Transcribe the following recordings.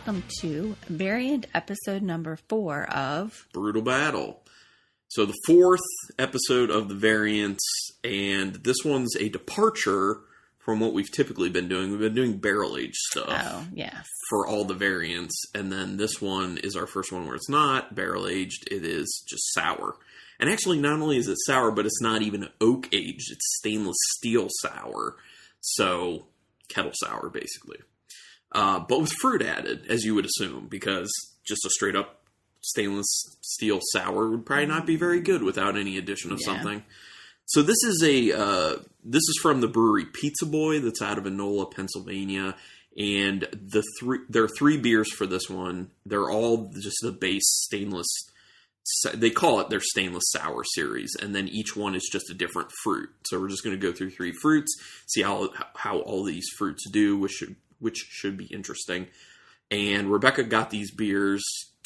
welcome to variant episode number 4 of Brutal Battle. So the 4th episode of the variants, and this one's a departure from what we've typically been doing. We've been doing barrel-aged stuff. Oh, yes. For all the variants, and then this one is our first one where it's not barrel-aged, it is just sour. And actually, not only is it sour, but it's not even oak-aged, it's stainless steel sour. So, kettle sour, basically. But with fruit added, as you would assume, because just a straight-up stainless steel sour would probably not be very good without any addition of something. So this is from the brewery Pizza Boy that's out of Enola, Pennsylvania, and there are 3 beers for this one. They're all just the base stainless. They call it their stainless sour series, and then each one is just a different fruit. So we're just going to go through 3 fruits, see how all these fruits do, which should be interesting. And Rebecca got these beers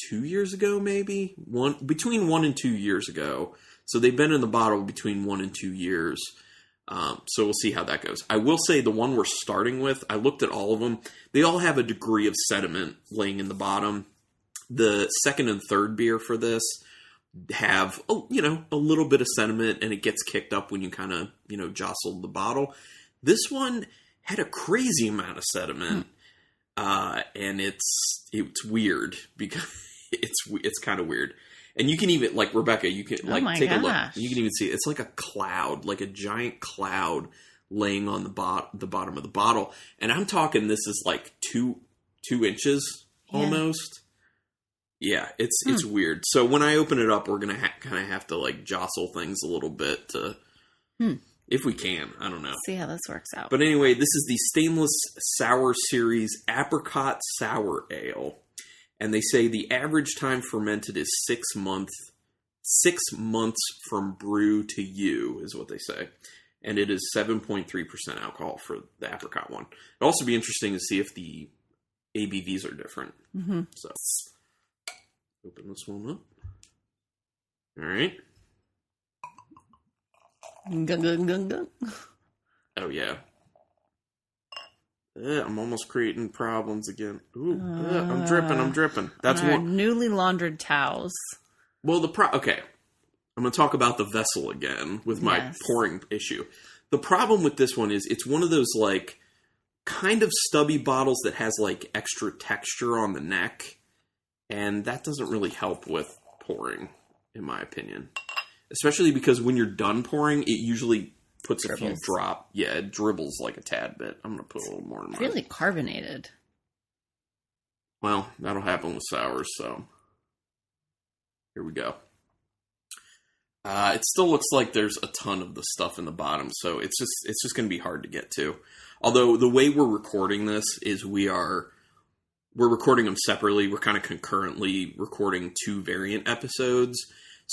2 years ago, maybe between 1 and 2 years ago. So they've been in the bottle between 1 and 2 years. So we'll see how that goes. I will say the one we're starting with, I looked at all of them. They all have a degree of sediment laying in the bottom. The second and third beer for this have, a little bit of sediment, and it gets kicked up when you kind of, jostle the bottle. This one had a crazy amount of sediment, and it's weird because it's kind of weird. And you can even, like Rebecca, you can take a look. You can even see it. It's like a cloud, like a giant cloud laying on the bottom of the bottle. And I'm talking, this is like 2 inches almost. Yeah, it's weird. So when I open it up, we're gonna kind of have to like jostle things a little bit to, if we can. I don't know. See how this works out. But anyway, this is the Stainless Sour Series Apricot Sour Ale. And they say the average time fermented is 6 months. 6 months from brew to you is what they say. And it is 7.3% alcohol for the apricot one. It'll also be interesting to see if the ABVs are different. Mm-hmm. So, open this one up. All right. Oh, yeah. I'm almost creating problems again. Ooh, I'm dripping. That's one. Newly laundered towels. Well, okay. I'm going to talk about the vessel again with my pouring issue. The problem with this one is it's one of those like kind of stubby bottles that has like extra texture on the neck, and that doesn't really help with pouring, in my opinion. Especially because when you're done pouring, it usually puts a few drop. Yeah, it dribbles like a tad bit. I'm going to put a little more in mine. Really carbonated. Well, that'll happen with sours, so here we go. It still looks like there's a ton of the stuff in the bottom, so it's just going to be hard to get to. Although the way we're recording this is we're recording them separately. We're kind of concurrently recording 2 variant episodes.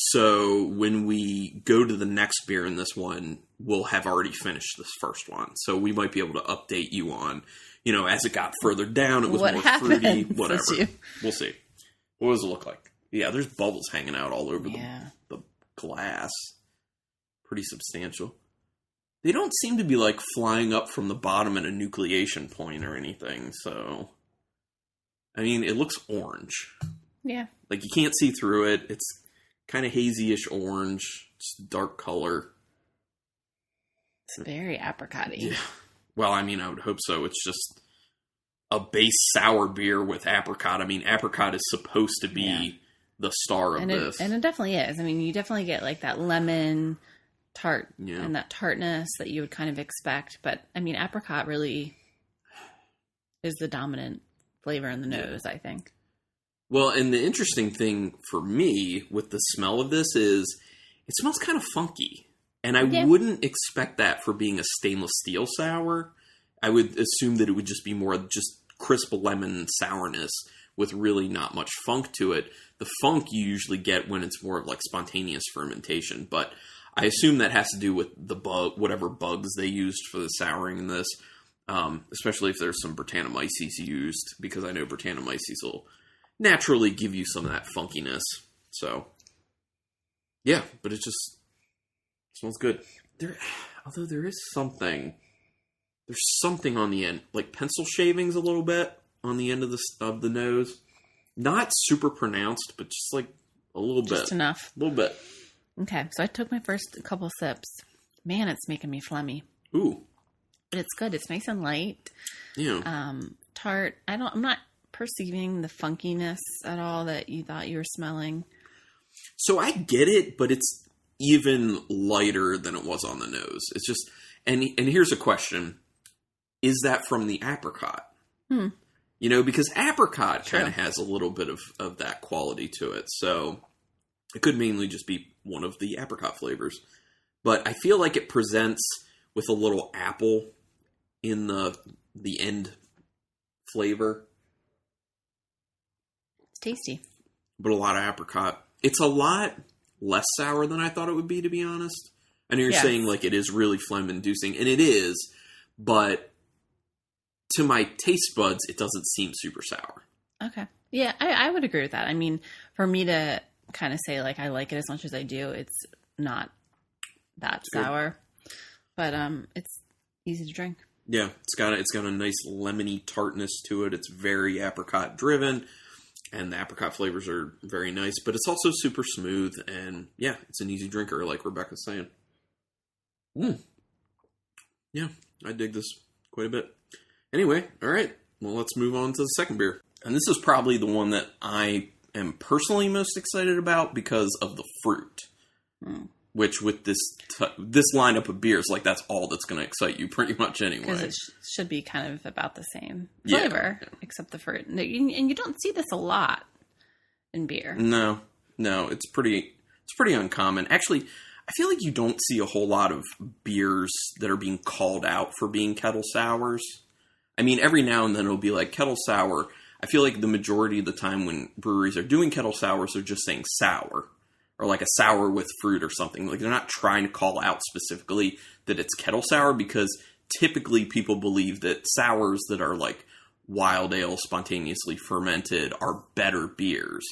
So when we go to the next beer in this one, we'll have already finished this first one. So we might be able to update you on, as it got further down, it was more fruity, whatever. We'll see. What does it look like? Yeah, there's bubbles hanging out all over the glass. Pretty substantial. They don't seem to be like flying up from the bottom at a nucleation point or anything. So, I mean, it looks orange. Yeah. Like you can't see through it. It's kind of hazy-ish orange, just dark color. It's very apricot-y. Yeah. Well, I mean, I would hope so. It's just a base sour beer with apricot. I mean, apricot is supposed to be the star of this. And it definitely is. I mean, you definitely get like that lemon tart and that tartness that you would kind of expect. But, I mean, apricot really is the dominant flavor in the nose, I think. Well, and the interesting thing for me with the smell of this is it smells kind of funky. And I wouldn't expect that for being a stainless steel sour. I would assume that it would just be more just crisp lemon sourness with really not much funk to it. The funk you usually get when it's more of like spontaneous fermentation. But I assume that has to do with the whatever bugs they used for the souring in this. Especially if there's some Brettanomyces used, because I know Brettanomyces will naturally give you some of that funkiness. So, yeah, but it just smells good. Although there is something, there's something on the end, like pencil shavings a little bit. on the end of the nose. Not super pronounced, but just like a little bit. Just enough. A little bit. Okay, so I took my first couple sips. Man, it's making me phlegmy. Ooh. But it's good. It's nice and light. Yeah. Tart. I'm not perceiving the funkiness at all that you thought you were smelling. So I get it, but it's even lighter than it was on the nose. It's just, and here's a question. Is that from the apricot? You know, because apricot kind of has a little bit of that quality to it. So it could mainly just be one of the apricot flavors. But I feel like it presents with a little apple in the end flavor. It's tasty. But a lot of apricot. It's a lot less sour than I thought it would be, to be honest. I know you're saying like it is really phlegm-inducing, and it is, but to my taste buds, it doesn't seem super sour. Okay. Yeah, I would agree with that. I mean, for me to kind of say like I like it as much as I do, it's not that sour, but it's easy to drink. Yeah, it's got a nice lemony tartness to it. It's very apricot driven, and the apricot flavors are very nice, but it's also super smooth, and yeah, it's an easy drinker, like Rebecca's saying. Yeah, I dig this quite a bit. Anyway, all right. Well, let's move on to the second beer. And this is probably the one that I am personally most excited about because of the fruit. Which with this lineup of beers, like that's all that's going to excite you pretty much anyway. Because it should be kind of about the same flavor, except the fruit. And you don't see this a lot in beer. No, it's pretty uncommon. Actually, I feel like you don't see a whole lot of beers that are being called out for being kettle sours. I mean, every now and then it'll be like kettle sour. I feel like the majority of the time when breweries are doing kettle sours, they're just saying sour. Or like a sour with fruit or something. Like they're not trying to call out specifically that it's kettle sour, because typically people believe that sours that are like wild ale spontaneously fermented are better beers.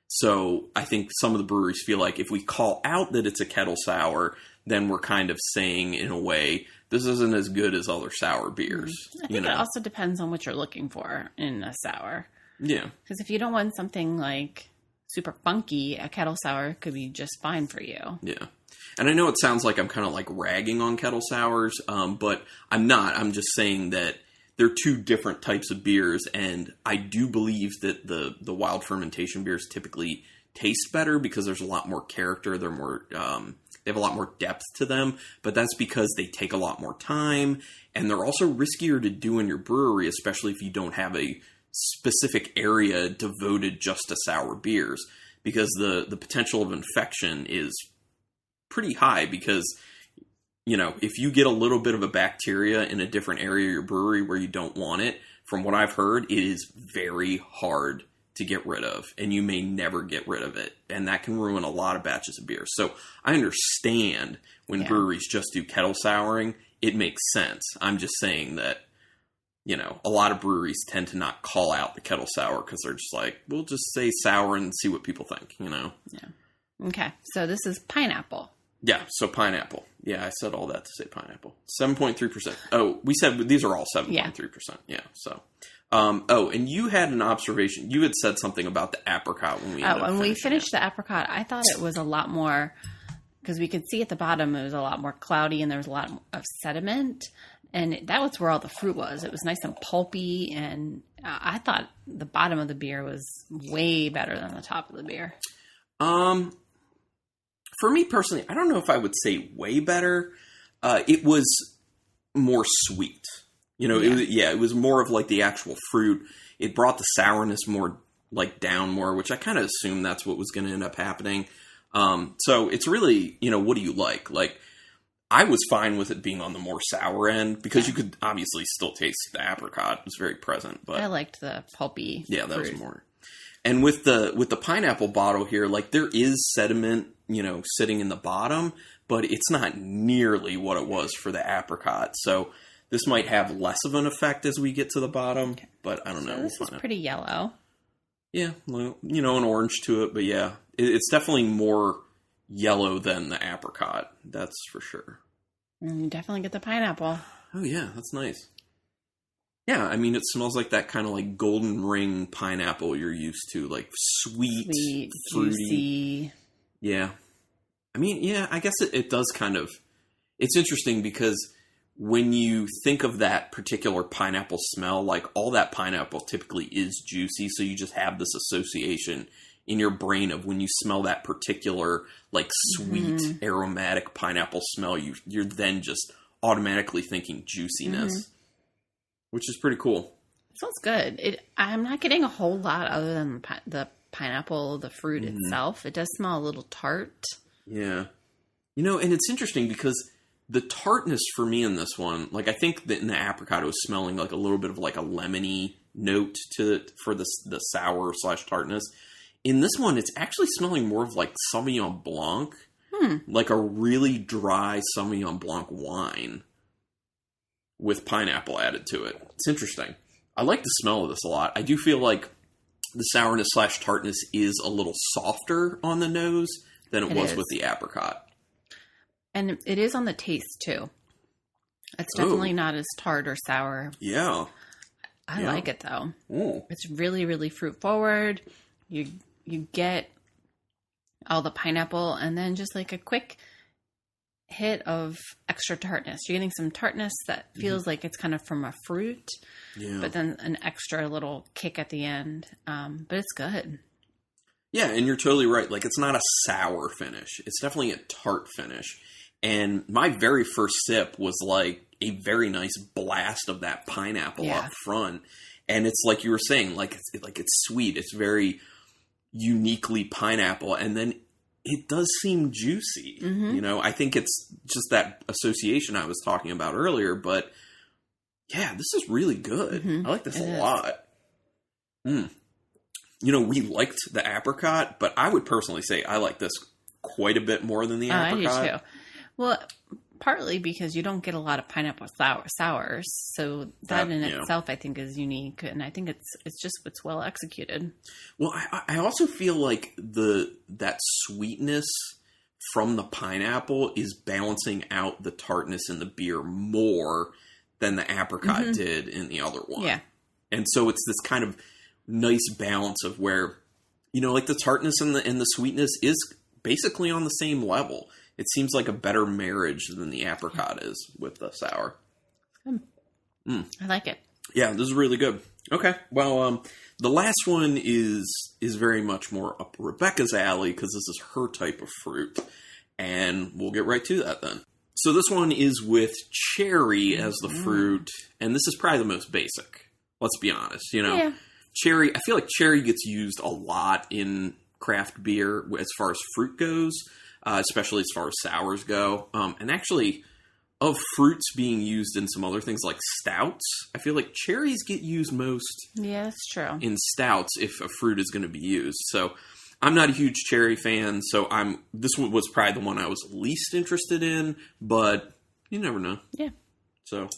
So I think some of the breweries feel like if we call out that it's a kettle sour, then we're kind of saying in a way, this isn't as good as other sour beers. I think it also depends on what you're looking for in a sour. Yeah. Because if you don't want something like super funky, a kettle sour could be just fine for you. Yeah. And I know it sounds like I'm kind of like ragging on kettle sours, but I'm not. I'm just saying that they're two different types of beers, and I do believe that the wild fermentation beers typically taste better because there's a lot more character. They're more, they have a lot more depth to them, but that's because they take a lot more time, and they're also riskier to do in your brewery, especially if you don't have a specific area devoted just to sour beers, because the potential of infection is pretty high, because you know, if you get a little bit of a bacteria in a different area of your brewery where you don't want it, from what I've heard, it is very hard to get rid of, and you may never get rid of it, and that can ruin a lot of batches of beer. So I understand when breweries just do kettle souring, it makes sense. I'm just saying that, you know, a lot of breweries tend to not call out the kettle sour because they're just like, we'll just say sour and see what people think, you know? Yeah. Okay. So this is pineapple. Yeah. So pineapple. Yeah. I said all that to say pineapple. 7.3%. Oh, we said these are all 7.3%. Yeah. So, and you had an observation. You had said something about the apricot when we finished the apricot. I thought it was a lot more, because we could see at the bottom it was a lot more cloudy and there was a lot of sediment. And that was where all the fruit was. It was nice and pulpy, and I thought the bottom of the beer was way better than the top of the beer. For me personally, I don't know if I would say way better. It was more sweet. You know, it was more of like the actual fruit. It brought the sourness more like down more, which I kind of assumed that's what was going to end up happening. So it's really, you know, what do you like? Like, I was fine with it being on the more sour end, because you could obviously still taste the apricot. It was very present, but I liked the pulpy. Yeah, that fruit. was more. And with the pineapple bottle here, like there is sediment, you know, sitting in the bottom, but it's not nearly what it was for the apricot. So this might have less of an effect as we get to the bottom, but I don't know. This is pretty yellow. Yeah, well, you know, an orange to it, but yeah, it's definitely more yellow than the apricot. That's for sure. You definitely get the pineapple. Oh yeah, that's nice. Yeah, I mean, it smells like that kind of like golden ring pineapple you're used to, like sweet, fruity. Juicy. Yeah. I mean, yeah, I guess it does kind of... It's interesting because when you think of that particular pineapple smell, like all that pineapple typically is juicy, so you just have this association in your brain of when you smell that particular like sweet aromatic pineapple smell, you're then just automatically thinking juiciness, which is pretty cool. It smells good. I'm not getting a whole lot other than the pineapple, the fruit itself. It does smell a little tart. Yeah. You know, and it's interesting because the tartness for me in this one, like I think that in the apricot it was smelling like a little bit of like a lemony note to it for the sour / tartness. In this one, it's actually smelling more of like Sauvignon Blanc, like a really dry Sauvignon Blanc wine with pineapple added to it. It's interesting. I like the smell of this a lot. I do feel like the sourness / tartness is a little softer on the nose than it was with the apricot. And it is on the taste, too. It's definitely not as tart or sour. Yeah. I like it, though. Ooh. It's really, really fruit forward. You get all the pineapple and then just like a quick hit of extra tartness. You're getting some tartness that feels like it's kind of from a fruit, but then an extra little kick at the end. But it's good. Yeah, and you're totally right. Like, it's not a sour finish. It's definitely a tart finish. And my very first sip was like a very nice blast of that pineapple up front. And it's like you were saying, like it's sweet. It's very uniquely pineapple. And then it does seem juicy. You know, I think it's just that association I was talking about earlier. But yeah, this is really good. I like this a lot. You know, we liked the apricot, but I would personally say I like this quite a bit more than the apricot. I do too. Well, partly because you don't get a lot of pineapple sours, so that in itself I think is unique, and I think it's well executed. Well, I also feel like that sweetness from the pineapple is balancing out the tartness in the beer more than the apricot did in the other one. Yeah, and so it's this kind of nice balance of where, you know, like the tartness and the sweetness is basically on the same level. It seems like a better marriage than the apricot is with the sour. I like it. Yeah, this is really good. Okay, well, the last one is very much more up Rebecca's alley because this is her type of fruit, and we'll get right to that then. So this one is with cherry as the fruit, and this is probably the most basic. Let's be honest, you know, cherry. I feel like cherry gets used a lot in craft beer as far as fruit goes. Especially as far as sours go. And actually, of fruits being used in some other things like stouts, I feel like cherries get used most that's true. in stouts if a fruit is going to be used. So I'm not a huge cherry fan, so this one was probably the one I was least interested in, but you never know. Yeah. So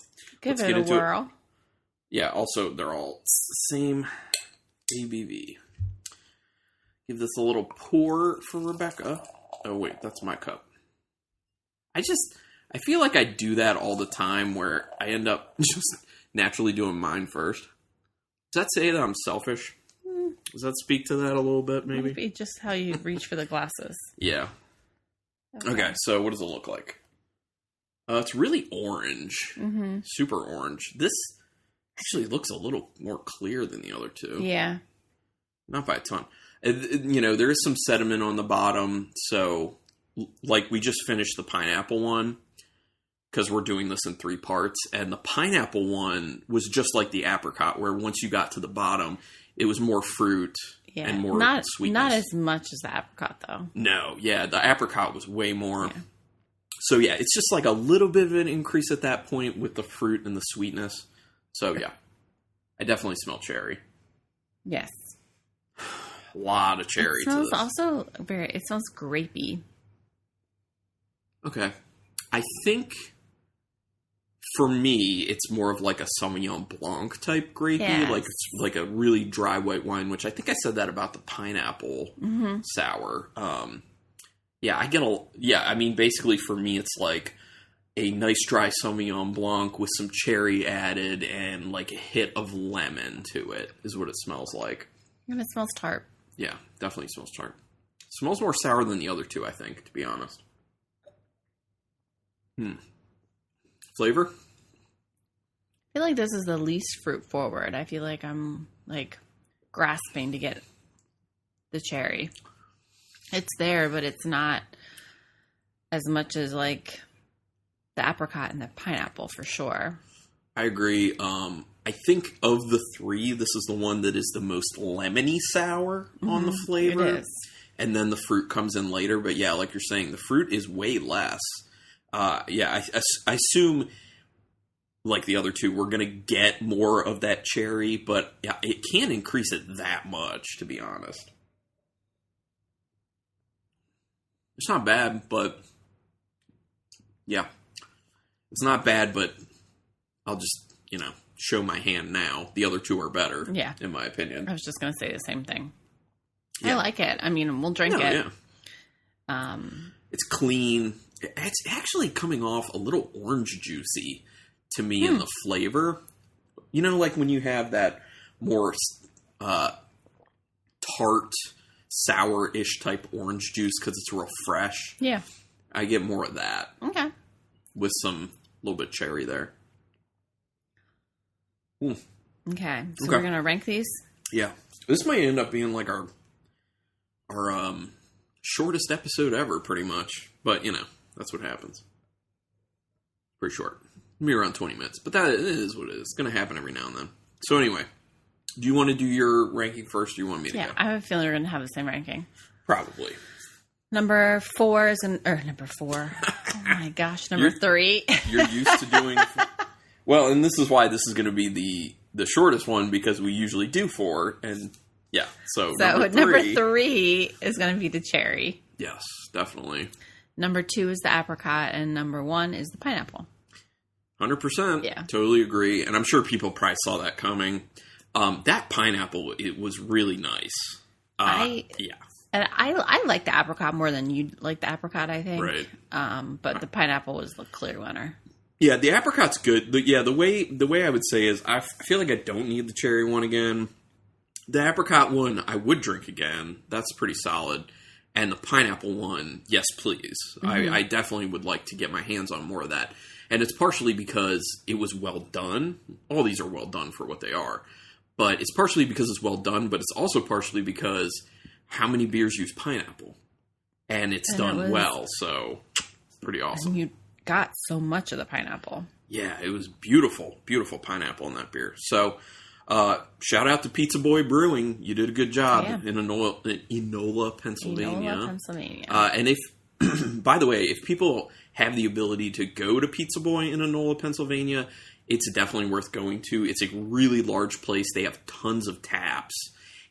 give it a whirl. Yeah, also they're all the same ABV. Give this a little pour for Rebecca. Oh, wait, that's my cup. I feel like I do that all the time where I end up just naturally doing mine first. Does that say that I'm selfish? Does that speak to that a little bit, maybe? Maybe just how you reach for the glasses. Yeah. Okay, so what does it look like? It's really orange. Super orange. This actually looks a little more clear than the other two. Yeah. Not by a ton. You know, there is some sediment on the bottom, so, like, we just finished the pineapple one, because we're doing this in 3 parts, and the pineapple one was just like the apricot, where once you got to the bottom, it was more fruit and more sweetness. Not as much as the apricot, though. No, yeah, the apricot was way more. Yeah. So, yeah, it's just like a little bit of an increase at that point with the fruit and the sweetness. So, yeah, I definitely smell cherry. Yes. A lot of cherry. It smells also it smells grapey. Okay. I think for me, it's more of like a Sauvignon Blanc type grapey. Yes. Like it's like a really dry white wine, which I think I said that about the pineapple sour. Yeah, I mean, basically for me, it's like a nice dry Sauvignon Blanc with some cherry added and like a hit of lemon to it is what it smells like. And it smells tart. Yeah, definitely smells tart. It smells more sour than the other two, I think, to be honest. Flavor? I feel like this is the least fruit forward. I feel like I'm like grasping to get the cherry. It's there, but it's not as much as like the apricot and the pineapple for sure. I agree. I think of the three, this is the one that is the most lemony sour on the flavor. It is. And then the fruit comes in later. But yeah, like you're saying, the fruit is way less. I assume, like the other two, we're going to get more of that cherry. But yeah, it can't increase it that much, to be honest. It's not bad, but yeah. It's not bad, but I'll just, show my hand now. The other two are better, in my opinion. I was just going to say the same thing. Yeah. I like it. I mean, we'll drink it. Yeah. It's clean. It's actually coming off a little orange juicy to me in the flavor. Like when you have that more tart, sour-ish type orange juice because it's real fresh. Yeah. I get more of that. Okay. With some little bit cherry there. Okay. So we're going to rank these? Yeah. This might end up being like our shortest episode ever, pretty much. But, that's what happens. Pretty short. Maybe around 20 minutes. But that is what it is. It's going to happen every now and then. So anyway, do you want to do your ranking first, or do you want me to go? Yeah, I have a feeling we're going to have the same ranking. Probably. Number 4 is number 4. Oh my gosh, number 3. You're used to doing... Well, and this is why this is going to be the shortest one, because we usually do 4, and yeah, so number 3 is going to be the cherry. Yes, definitely. Number 2 is the apricot, and number 1 is the pineapple. 100%. Yeah. Totally agree, and I'm sure people probably saw that coming. That pineapple, it was really nice. Yeah. And I like the apricot more than you like the apricot, I think. Right. But the pineapple was the clear winner. Yeah, the apricot's good. The way I would say is I feel like I don't need the cherry one again. The apricot one I would drink again. That's pretty solid. And the pineapple one, yes, please. Mm-hmm. I definitely would like to get my hands on more of that. And it's partially because it was well done. All these are well done for what they are. But it's partially because it's well done, but it's also partially because how many beers use pineapple? And it's done well, so pretty awesome. And you got so much of the pineapple. Yeah, it was beautiful, beautiful pineapple in that beer. So, shout out to Pizza Boy Brewing. You did a good job in Enola, Pennsylvania. And if, by the way, if people have the ability to go to Pizza Boy in Enola, Pennsylvania, it's definitely worth going to. It's a really large place. They have tons of taps.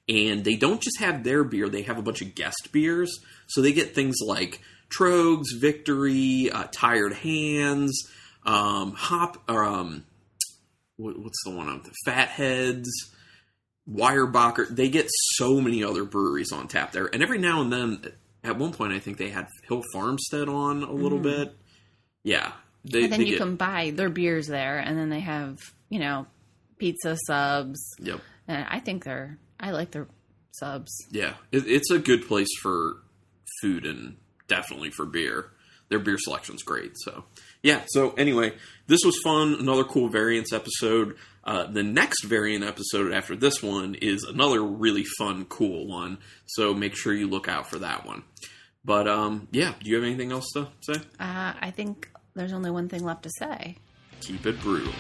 And they don't just have their beer, they have a bunch of guest beers. So they get things like Trogs, Victory, Tired Hands, what's the one on the Fatheads, Weyerbacher. They get so many other breweries on tap there. And every now and then, at one point, I think they had Hill Farmstead on a little bit. Yeah. And then you can buy their beers there, and then they have, pizza subs. Yep. And I like their subs. Yeah. It's a good place for food and definitely for beer. Their beer selection's great. So, yeah. So, anyway, this was fun. Another cool variants episode. The next variant episode after this one is another really fun, cool one. So, make sure you look out for that one. But, yeah. Do you have anything else to say? I think there's only one thing left to say. Keep it brutal.